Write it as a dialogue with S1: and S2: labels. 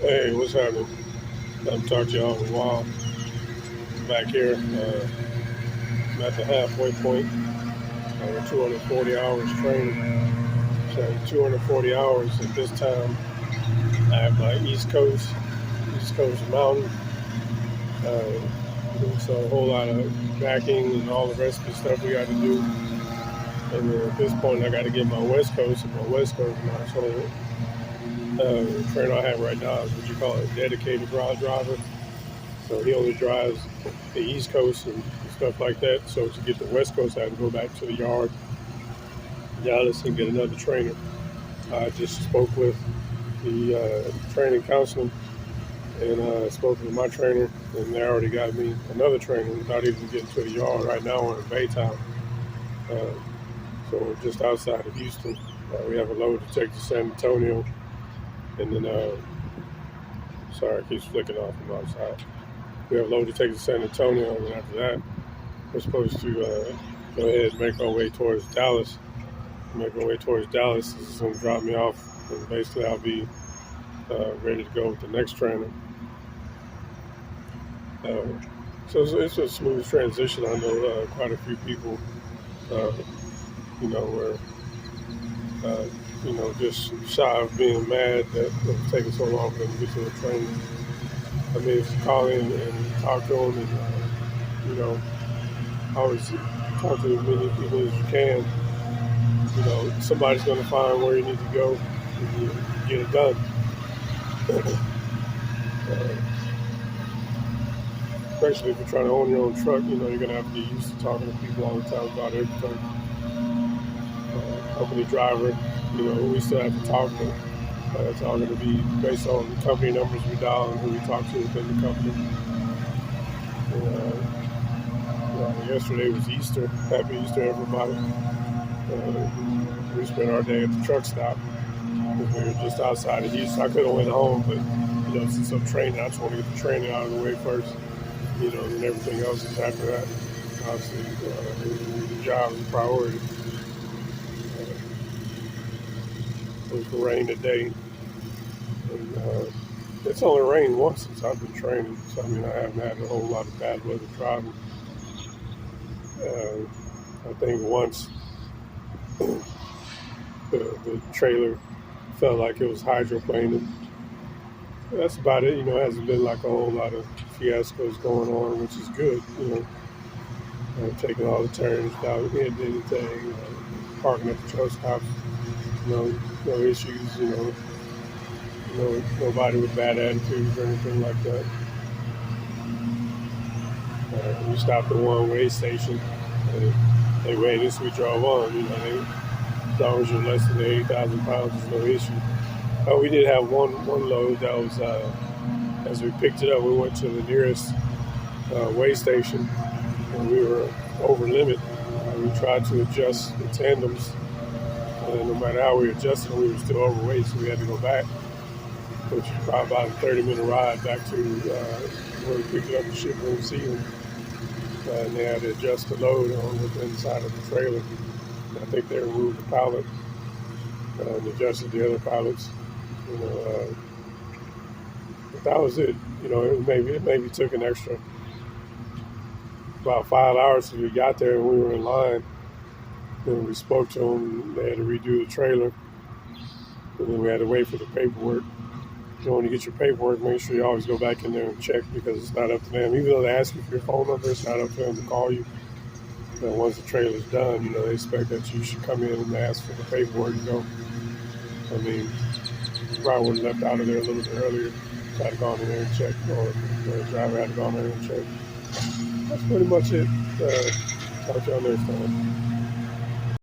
S1: Hey, what's happening? I haven't talked to y'all in a while. Back here, I'm at the halfway point. 240 hours training. So 240 hours at this time. I have my East Coast Mountain. So a whole lot of backing and all the rest of the stuff we got to do. And then at this point, I got to get my West Coast. And my West Coast now. So the trainer I have right now is what you call a dedicated garage driver. So he only drives the East Coast and stuff like that. So to get the West Coast, I had to go back to the yard, Dallas, and get another trainer. I just spoke with the training counselor and spoke with my trainer, and they already got me another trainer without even getting to the yard. Right now we're in Baytown, uh, so we're just outside of Houston. We have a load to take to San Antonio, and then sorry, it keeps flicking off from outside. We have a load to take to San Antonio, and then after that, we're supposed to go ahead and make our way towards Dallas. Make our way towards Dallas. This is going to drop me off, and basically I'll be ready to go with the next trainer. Uh, so it's a smooth transition. I know quite a few people, uh, were, uh, just shy of being mad that it was taking so long for them to get to the training. I mean, if you call in and talk to them and, always talk to as many people as you can, somebody's going to find where you need to go and you get it done. Especially if you're trying to own your own truck, you're going to have to get used to talking to people all the time about everything. Company driver, we still have to talk, but it's all going to be based on the company numbers we dial and who we talk to within the company. Yesterday was Easter. Happy Easter, everybody. We spent our day at the truck stop because we were just outside of Houston. I could have went home, but since I'm training, I just want to get the training out of the way first. And everything else is after that. Obviously, the job is a priority. It was rain today, and it's only rained once since I've been training. So I mean, I haven't had a whole lot of bad weather driving. I think once the trailer felt like it was hydroplaning. That's about it. It hasn't been like a whole lot of fiascos going on, which is good. Taking all the turns without hitting anything, parking at the truck stops, no issues. Nobody with bad attitudes or anything like that. We stopped at one way station. They waited as we drove on. As long as you're less than 80,000 pounds, there's no issue. We did have one load that was, as we picked it up, we went to the nearest way station, and we were over limit. We tried to adjust the tandems, and no matter how we adjusted, we were still overweight, so we had to go back, which was probably about a 30-minute ride back to where we picked it up the ship in Sealand. And they had to adjust the load on the inside of the trailer. I think they removed the pallet and adjusted the other pallets. But that was it. It maybe took an extra about 5 hours till we got there and we were in line. Then we spoke to them. They had to redo the trailer, and then we had to wait for the paperwork. When you get your paperwork, make sure you always go back in there and check, because it's not up to them. Even though they ask you for your phone number, it's not up to them to call you. And once the trailer's done, they expect that you should come in and ask for the paperwork. I mean, you probably would have left out of there a little bit earlier. Had to go in there and check, or the driver had to go in there and check. That's pretty much it. Talk to y'all next time.